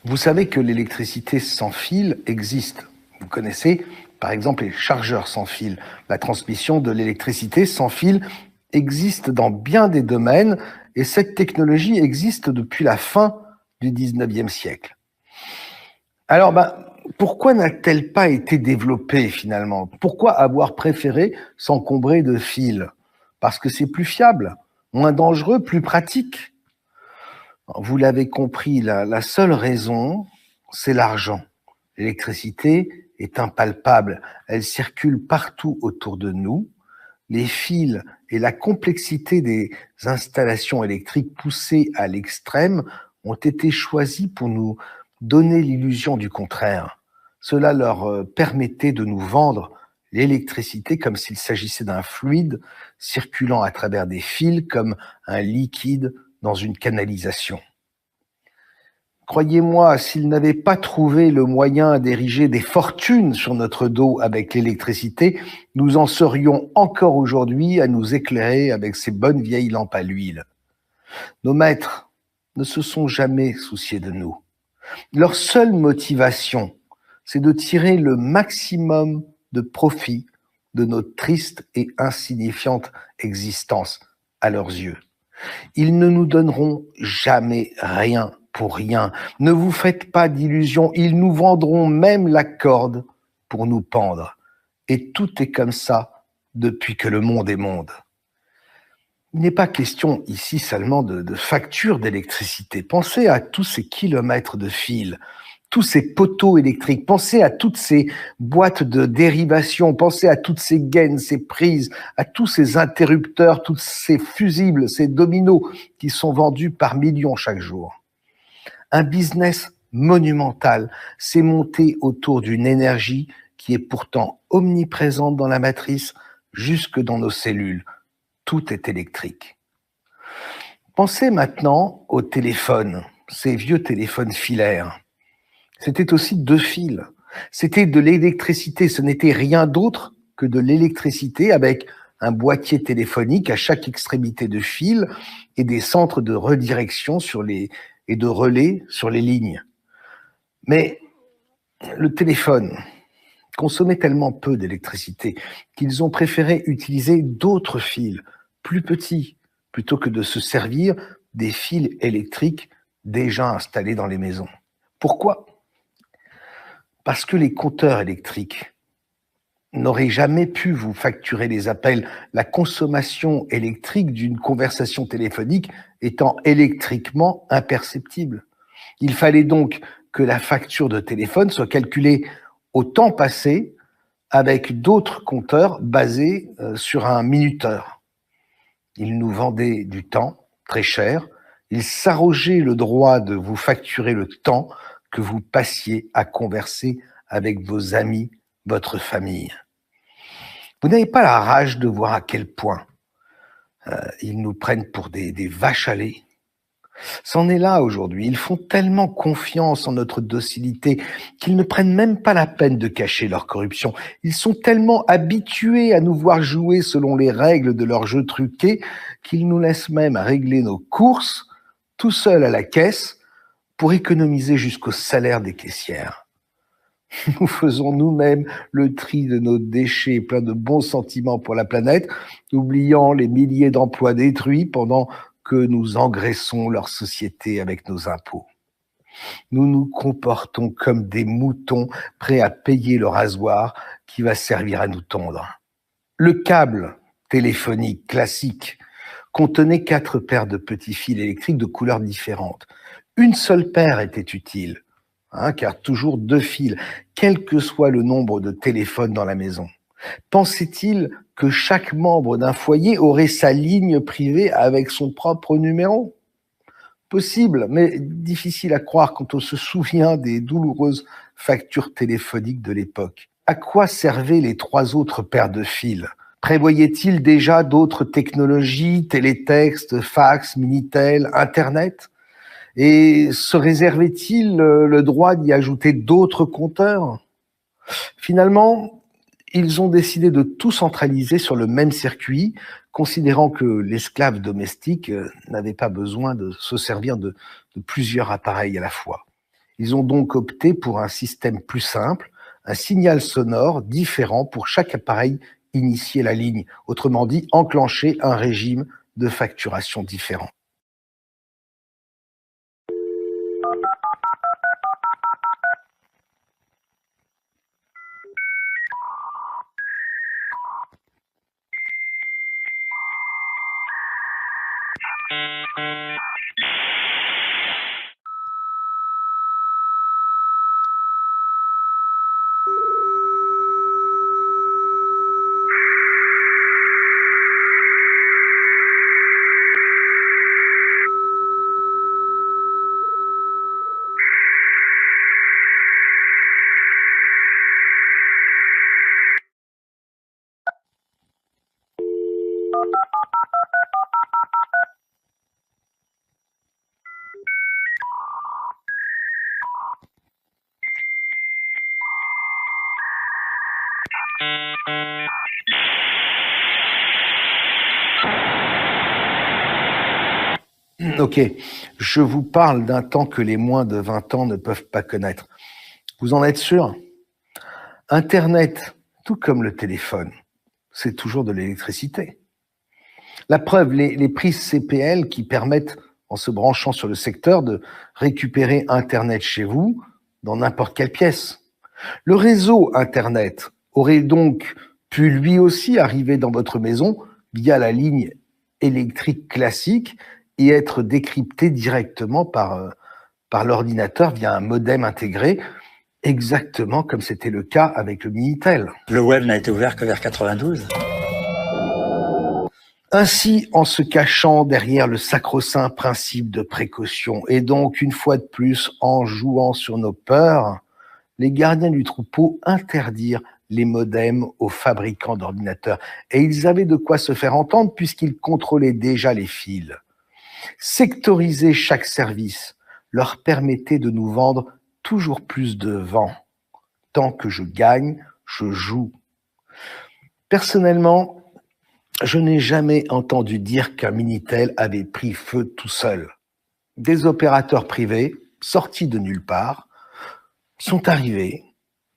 Vous savez que l'électricité sans fil existe. Vous connaissez, par exemple, les chargeurs sans fil. La transmission de l'électricité sans fil existe dans bien des domaines et cette technologie existe depuis la fin du 19e siècle. Alors, pourquoi n'a-t-elle pas été développée finalement? Pourquoi avoir préféré s'encombrer de fils? Parce que c'est plus fiable, moins dangereux, plus pratique. Vous l'avez compris, la seule raison, c'est l'argent. L'électricité est impalpable, elle circule partout autour de nous. Les fils et la complexité des installations électriques poussées à l'extrême ont été choisis pour nous donner l'illusion du contraire. Cela leur permettait de nous vendre l'électricité comme s'il s'agissait d'un fluide circulant à travers des fils comme un liquide dans une canalisation. Croyez-moi, s'ils n'avaient pas trouvé le moyen d'ériger des fortunes sur notre dos avec l'électricité, nous en serions encore aujourd'hui à nous éclairer avec ces bonnes vieilles lampes à l'huile. Nos maîtres ne se sont jamais souciés de nous. Leur seule motivation, c'est de tirer le maximum de profit de notre triste et insignifiante existence à leurs yeux. Ils ne nous donneront jamais rien pour rien. Ne vous faites pas d'illusions, ils nous vendront même la corde pour nous pendre. Et tout est comme ça depuis que le monde est monde. Il n'est pas question ici seulement de facture d'électricité. Pensez à tous ces kilomètres de fils, tous ces poteaux électriques, pensez à toutes ces boîtes de dérivation, pensez à toutes ces gaines, ces prises, à tous ces interrupteurs, tous ces fusibles, ces dominos qui sont vendus par millions chaque jour. Un business monumental s'est monté autour d'une énergie qui est pourtant omniprésente dans la matrice, jusque dans nos cellules. Tout est électrique. Pensez maintenant aux téléphones, ces vieux téléphones filaires. C'était aussi 2 fils. C'était de l'électricité. Ce n'était rien d'autre que de l'électricité avec un boîtier téléphonique à chaque extrémité de fil et des centres de redirection et de relais sur les lignes. Mais le téléphone consommait tellement peu d'électricité qu'ils ont préféré utiliser d'autres fils, plus petits, plutôt que de se servir des fils électriques déjà installés dans les maisons. Pourquoi ? Parce que les compteurs électriques n'auraient jamais pu vous facturer les appels, la consommation électrique d'une conversation téléphonique étant électriquement imperceptible. Il fallait donc que la facture de téléphone soit calculée au temps passé avec d'autres compteurs basés sur un minuteur. Ils nous vendaient du temps très cher, ils s'arrogeaient le droit de vous facturer le temps que vous passiez à converser avec vos amis, votre famille. Vous n'avez pas la rage de voir à quel point ils nous prennent pour des vaches à lait. C'en est là aujourd'hui. Ils font tellement confiance en notre docilité qu'ils ne prennent même pas la peine de cacher leur corruption. Ils sont tellement habitués à nous voir jouer selon les règles de leur jeu truqué qu'ils nous laissent même régler nos courses tout seuls à la caisse pour économiser jusqu'au salaire des caissières. Nous faisons nous-mêmes le tri de nos déchets pleins de bons sentiments pour la planète, oubliant les milliers d'emplois détruits pendant que nous engraissons leur société avec nos impôts. Nous nous comportons comme des moutons prêts à payer le rasoir qui va servir à nous tondre. Le câble téléphonique classique contenait 4 paires de petits fils électriques de couleurs différentes. Une seule paire était utile, car toujours 2 fils, quel que soit le nombre de téléphones dans la maison. Pensait-il que chaque membre d'un foyer aurait sa ligne privée avec son propre numéro ? Possible, mais difficile à croire quand on se souvient des douloureuses factures téléphoniques de l'époque. À quoi servaient les 3 autres paires de fils ? Prévoyait-il déjà d'autres technologies, télétexte, fax, Minitel, Internet ? Et se réservait-il le droit d'y ajouter d'autres compteurs ? Finalement, ils ont décidé de tout centraliser sur le même circuit considérant que l'esclave domestique n'avait pas besoin de se servir de plusieurs appareils à la fois. Ils ont donc opté pour un système plus simple, un signal sonore différent pour chaque appareil initié la ligne, autrement dit, enclencher un régime de facturation différent. Ok, je vous parle d'un temps que les moins de 20 ans ne peuvent pas connaître. Vous en êtes sûr? Internet, tout comme le téléphone, c'est toujours de l'électricité. La preuve, les prises CPL qui permettent, en se branchant sur le secteur, de récupérer Internet chez vous, dans n'importe quelle pièce. Le réseau Internet aurait donc pu lui aussi arriver dans votre maison via la ligne électrique classique et être décrypté directement par l'ordinateur via un modem intégré, exactement comme c'était le cas avec le Minitel. Le web n'a été ouvert que vers 92. Ainsi, en se cachant derrière le sacro-saint principe de précaution, et donc une fois de plus en jouant sur nos peurs, les gardiens du troupeau interdirent les modems aux fabricants d'ordinateurs. Et ils avaient de quoi se faire entendre puisqu'ils contrôlaient déjà les fils. Sectoriser chaque service leur permettait de nous vendre toujours plus de vent. Tant que je gagne, je joue. Personnellement, je n'ai jamais entendu dire qu'un Minitel avait pris feu tout seul. Des opérateurs privés, sortis de nulle part, sont arrivés.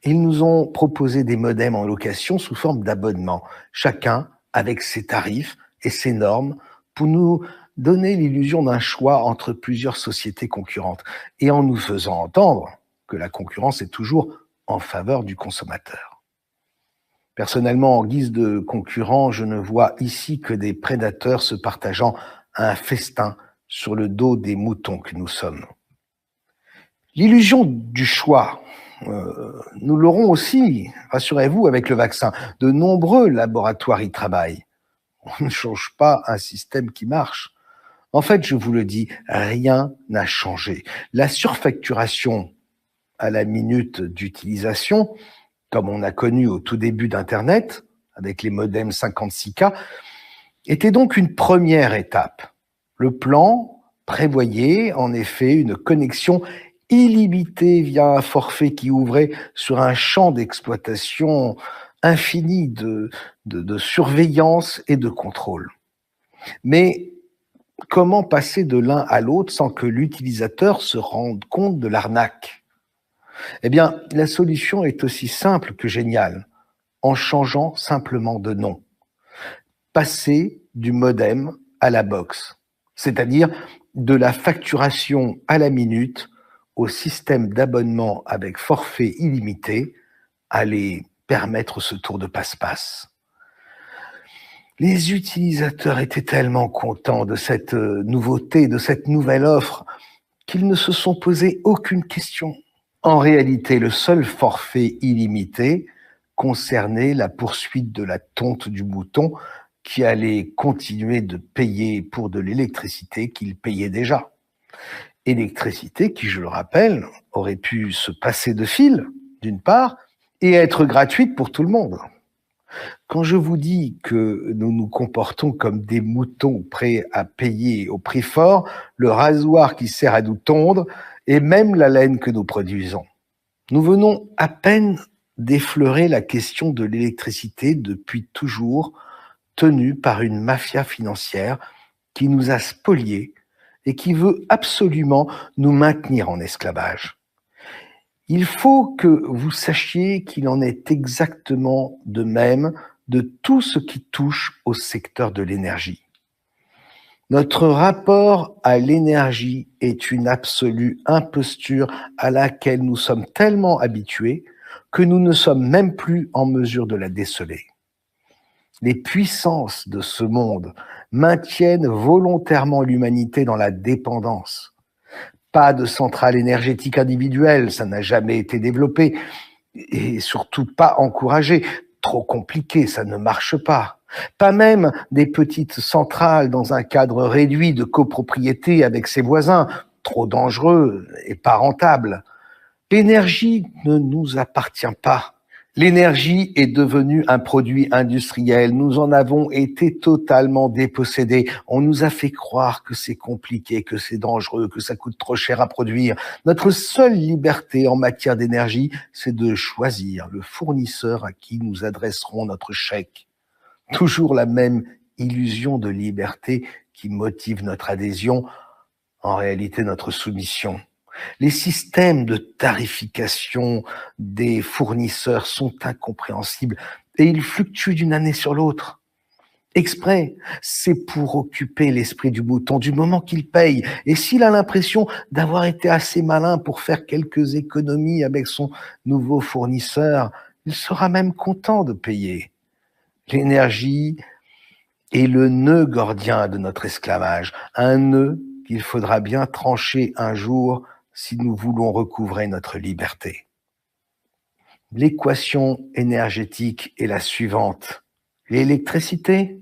Ils nous ont proposé des modems en location sous forme d'abonnement, chacun avec ses tarifs et ses normes, pour nous donner l'illusion d'un choix entre plusieurs sociétés concurrentes, et en nous faisant entendre que la concurrence est toujours en faveur du consommateur. Personnellement, en guise de concurrent, je ne vois ici que des prédateurs se partageant un festin sur le dos des moutons que nous sommes. L'illusion du choix, nous l'aurons aussi, rassurez-vous, avec le vaccin. De nombreux laboratoires y travaillent. On ne change pas un système qui marche. En fait, je vous le dis, rien n'a changé. La surfacturation à la minute d'utilisation, comme on a connu au tout début d'Internet, avec les modems 56K, était donc une première étape. Le plan prévoyait en effet une connexion illimitée via un forfait qui ouvrait sur un champ d'exploitation infini de surveillance et de contrôle. Mais comment passer de l'un à l'autre sans que l'utilisateur se rende compte de l'arnaque? Eh bien, la solution est aussi simple que géniale, en changeant simplement de nom. Passer du modem à la box, c'est-à-dire de la facturation à la minute au système d'abonnement avec forfait illimité, allez permettre ce tour de passe-passe. Les utilisateurs étaient tellement contents de cette nouveauté, de cette nouvelle offre, qu'ils ne se sont posé aucune question. En réalité, le seul forfait illimité concernait la poursuite de la tonte du mouton qui allait continuer de payer pour de l'électricité qu'il payait déjà. Électricité qui, je le rappelle, aurait pu se passer de fil, d'une part, et être gratuite pour tout le monde. Quand je vous dis que nous nous comportons comme des moutons prêts à payer au prix fort le rasoir qui sert à nous tondre et même la laine que nous produisons. Nous venons à peine d'effleurer la question de l'électricité depuis toujours tenus par une mafia financière qui nous a spoliés et qui veut absolument nous maintenir en esclavage. Il faut que vous sachiez qu'il en est exactement de même de tout ce qui touche au secteur de l'énergie. Notre rapport à l'énergie est une absolue imposture à laquelle nous sommes tellement habitués que nous ne sommes même plus en mesure de la déceler. Les puissances de ce monde maintiennent volontairement l'humanité dans la dépendance. Pas de centrale énergétique individuelle, ça n'a jamais été développé et surtout pas encouragé. Trop compliqué, ça ne marche pas. Pas même des petites centrales dans un cadre réduit de copropriété avec ses voisins, trop dangereux et pas rentable. L'énergie ne nous appartient pas. L'énergie est devenue un produit industriel. Nous en avons été totalement dépossédés. On nous a fait croire que c'est compliqué, que c'est dangereux, que ça coûte trop cher à produire. Notre seule liberté en matière d'énergie, c'est de choisir le fournisseur à qui nous adresserons notre chèque. Toujours la même illusion de liberté qui motive notre adhésion, en réalité notre soumission. Les systèmes de tarification des fournisseurs sont incompréhensibles et ils fluctuent d'une année sur l'autre. Exprès, c'est pour occuper l'esprit du mouton du moment qu'il paye. Et s'il a l'impression d'avoir été assez malin pour faire quelques économies avec son nouveau fournisseur, il sera même content de payer. L'énergie est le nœud gordien de notre esclavage, un nœud qu'il faudra bien trancher un jour si nous voulons recouvrer notre liberté. L'équation énergétique est la suivante. L'électricité,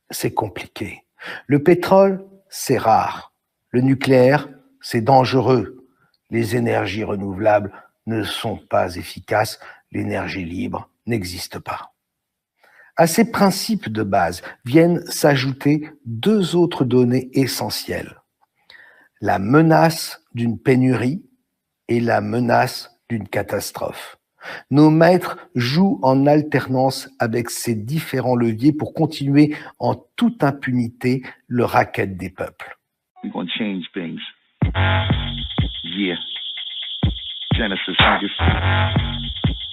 c'est compliqué. Le pétrole, c'est rare. Le nucléaire, c'est dangereux. Les énergies renouvelables ne sont pas efficaces. L'énergie libre n'existe pas. À ces principes de base viennent s'ajouter deux autres données essentielles. La menace d'une pénurie et la menace d'une catastrophe. Nos maîtres jouent en alternance avec ces différents leviers pour continuer en toute impunité le racket des peuples. We're gonna change things. Yeah. Genesis, niggas.